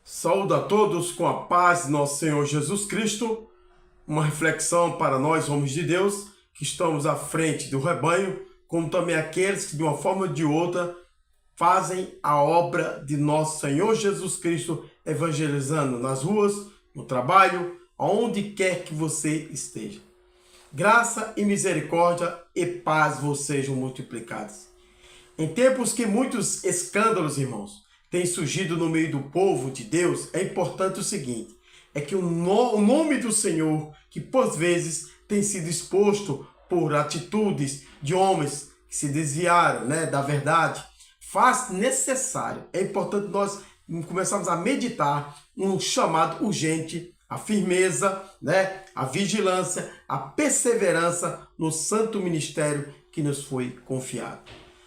Saúdo a todos com a paz de nosso Senhor Jesus Cristo. Uma reflexão para nós, homens de Deus, que estamos à frente do rebanho, como também aqueles que de uma forma ou de outra fazem a obra de nosso Senhor Jesus Cristo, evangelizando nas ruas, no trabalho, aonde quer que você esteja. Graça e misericórdia e paz vos sejam multiplicadas. Em tempos que muitos escândalos, irmãos, têm surgido no meio do povo de Deus, é importante o seguinte, é que o nome do Senhor, que por vezes tem sido exposto por atitudes de homens que se desviaram, da verdade, faz necessário, é importante nós começarmos a meditar um chamado urgente, a firmeza, a vigilância, a perseverança no santo ministério que nos foi confiado.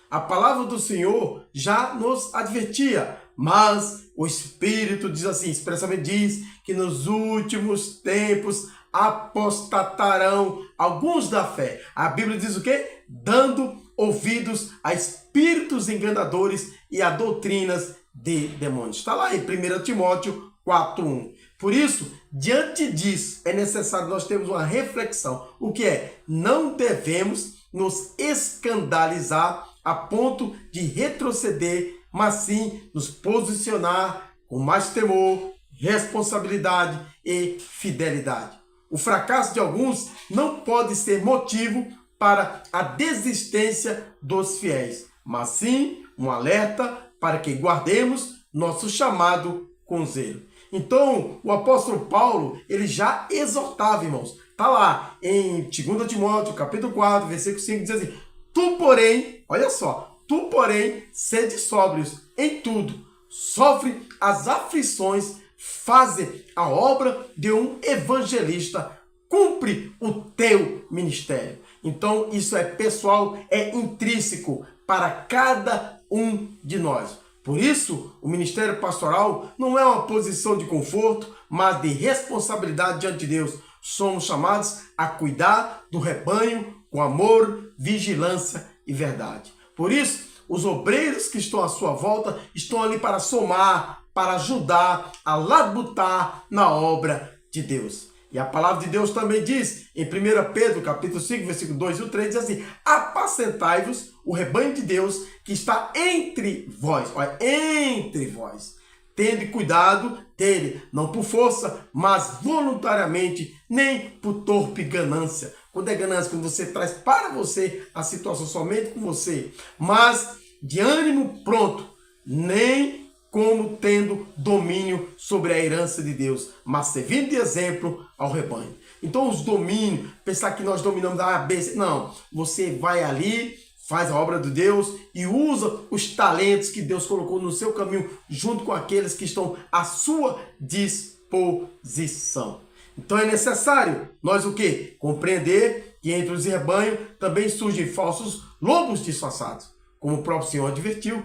A palavra do Senhor já nos advertia, mas o Espírito diz assim, expressamente diz que nos últimos tempos apostatarão alguns da fé. A Bíblia diz o quê? Dando ouvidos a espíritos enganadores e a doutrinas de demônios. Está lá em 1 Timóteo 4:1. Por isso, diante disso, é necessário nós termos uma reflexão. O que é? Não devemos nos escandalizar a ponto de retroceder, mas sim nos posicionar com mais temor, responsabilidade e fidelidade. O fracasso de alguns não pode ser motivo para a desistência dos fiéis, mas sim um alerta para que guardemos nosso chamado com zelo. Então, o apóstolo Paulo, ele já exortava, irmãos. Está lá em 2 Timóteo, capítulo 4, versículo 5, diz assim: Tu, porém, olha só, tu, porém, sede sóbrios em tudo, sofre as aflições, faze a obra de um evangelista, cumpre o teu ministério. Então, isso é pessoal, é intrínseco para cada um de nós. Por isso, o ministério pastoral não é uma posição de conforto, mas de responsabilidade diante de Deus. Somos chamados a cuidar do rebanho com amor, vigilância e verdade. Por isso, os obreiros que estão à sua volta estão ali para somar, para ajudar a labutar na obra de Deus. E a palavra de Deus também diz, em 1 Pedro, capítulo 5, versículo 2 e 3, diz assim: apacentai-vos o rebanho de Deus que está entre vós. Olha, entre vós. Tende cuidado dele, não por força, mas voluntariamente, nem por torpe ganância. Quando é ganância, quando você traz para você a situação somente com você, mas de ânimo pronto, nem como tendo domínio sobre a herança de Deus, mas servindo de exemplo ao rebanho. Então os domínios, pensar que nós dominamos a ABC, não, você vai ali, faz a obra de Deus e usa os talentos que Deus colocou no seu caminho junto com aqueles que estão à sua disposição. Então é necessário nós o quê? Compreender que entre os rebanhos também surgem falsos lobos disfarçados. Como o próprio Senhor advertiu,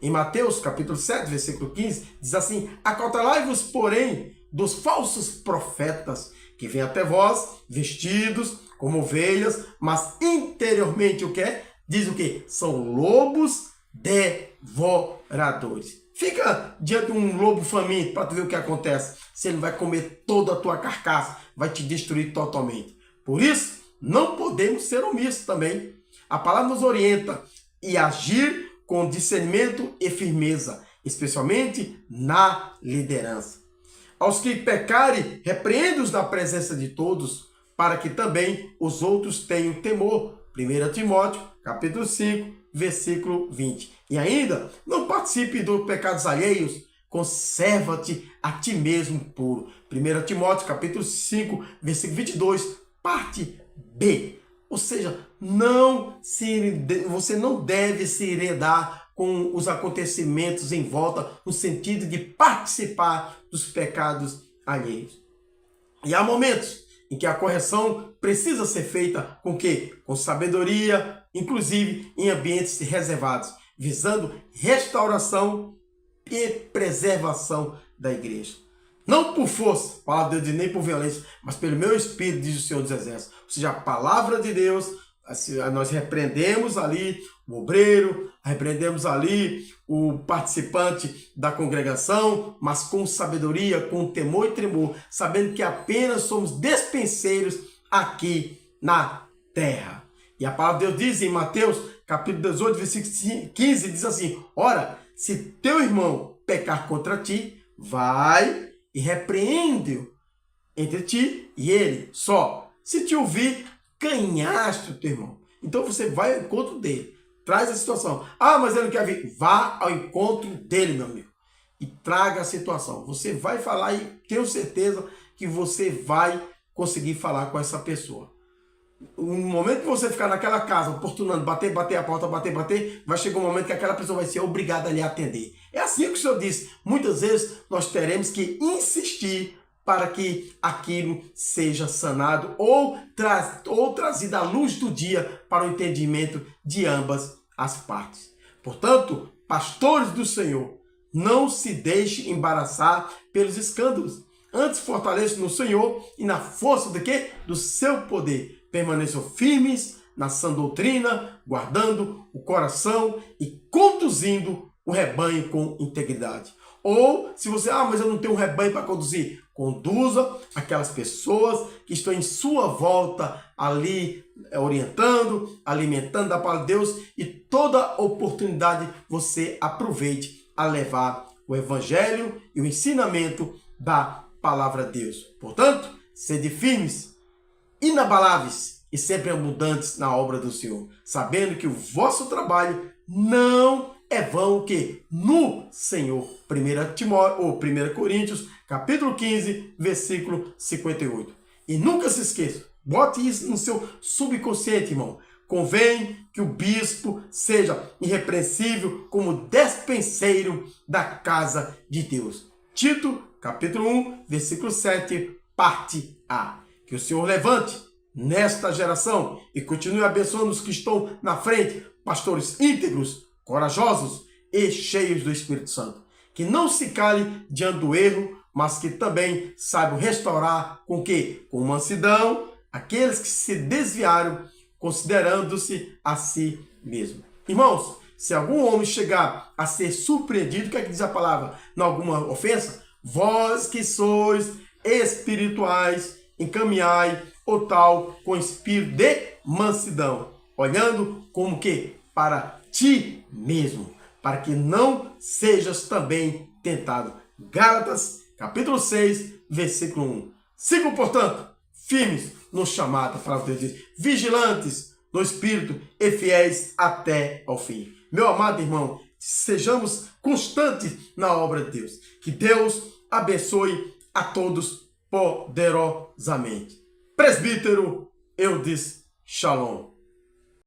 em Mateus capítulo 7, versículo 15, diz assim: acautelai-vos, porém, dos falsos profetas, que vêm até vós vestidos como ovelhas, mas interiormente o que é? Diz o quê? São lobos devoradores. Fica diante de um lobo faminto para tu ver o que acontece. Se ele vai comer toda a tua carcaça, vai te destruir totalmente. Por isso, não podemos ser omissos também. A palavra nos orienta e agir com discernimento e firmeza, especialmente na liderança. Aos que pecarem, repreende-os na presença de todos, para que também os outros tenham temor. 1 Timóteo, capítulo 5, versículo 20. E ainda, não participe dos pecados alheios, conserva-te a ti mesmo puro. 1 Timóteo, capítulo 5, versículo 22, parte B. Ou seja, você não deve se enredar com os acontecimentos em volta, no sentido de participar dos pecados alheios. E há momentos em que a correção precisa ser feita com quê? Com sabedoria, inclusive em ambientes reservados, visando restauração e preservação da igreja. Não por força, palavra de Deus, nem por violência, mas pelo meu Espírito, diz o Senhor dos Exércitos. Ou seja, a palavra de Deus, assim, nós repreendemos ali o obreiro, repreendemos ali o participante da congregação, mas com sabedoria, com temor e tremor, sabendo que apenas somos despenseiros aqui na terra. E a palavra de Deus diz em Mateus, capítulo 18, versículo 15, diz assim: ora, se teu irmão pecar contra ti, vai e repreende-o entre ti e ele só. Se te ouvir, ganhaste o teu irmão. Então você vai ao encontro dele. Traz a situação. Ah, mas ele não quer vir. Vá ao encontro dele, meu amigo. E traga a situação. Você vai falar e tenho certeza que você vai conseguir falar com essa pessoa. No momento que você ficar naquela casa, oportunando, bater a porta, bater, vai chegar um momento que aquela pessoa vai ser obrigada a lhe atender. É assim que o Senhor disse. Muitas vezes nós teremos que insistir para que aquilo seja sanado ou trazido à luz do dia para o entendimento de ambas as partes. Portanto, pastores do Senhor, não se deixe embaraçar pelos escândalos. Antes fortaleça no Senhor e na força do quê? Do seu poder. Permaneçam firmes na sã doutrina, guardando o coração e conduzindo o rebanho com integridade. Ou, se você, mas eu não tenho um rebanho para conduzir, conduza aquelas pessoas que estão em sua volta ali, orientando, alimentando a palavra de Deus, e toda oportunidade você aproveite a levar o evangelho e o ensinamento da palavra de Deus. Portanto, sede firmes, inabaláveis e sempre abundantes na obra do Senhor, sabendo que o vosso trabalho não é vão o quê? No Senhor. 1 Coríntios, capítulo 15, versículo 58. E nunca se esqueça, bote isso no seu subconsciente, irmão. Convém que o bispo seja irrepreensível como despenseiro da casa de Deus. Tito, capítulo 1, versículo 7, parte A. Que o Senhor levante nesta geração e continue abençoando os que estão na frente, pastores íntegros, corajosos e cheios do Espírito Santo. Que não se cale diante do erro, mas que também saibam restaurar com quê? Com mansidão aqueles que se desviaram, considerando-se a si mesmo. Irmãos, se algum homem chegar a ser surpreendido, o que é que diz a palavra? Em alguma ofensa? Vós que sois espirituais, encaminhai o tal com espírito de mansidão, olhando como que? Para ti mesmo, para que não sejas também tentado. Gálatas, capítulo 6, versículo 1. Sigam, portanto, firmes no chamado, a palavra de Deus diz, vigilantes no espírito e fiéis até ao fim. Meu amado irmão, sejamos constantes na obra de Deus. Que Deus abençoe a todos poderosamente. Presbítero Eudes Shalom.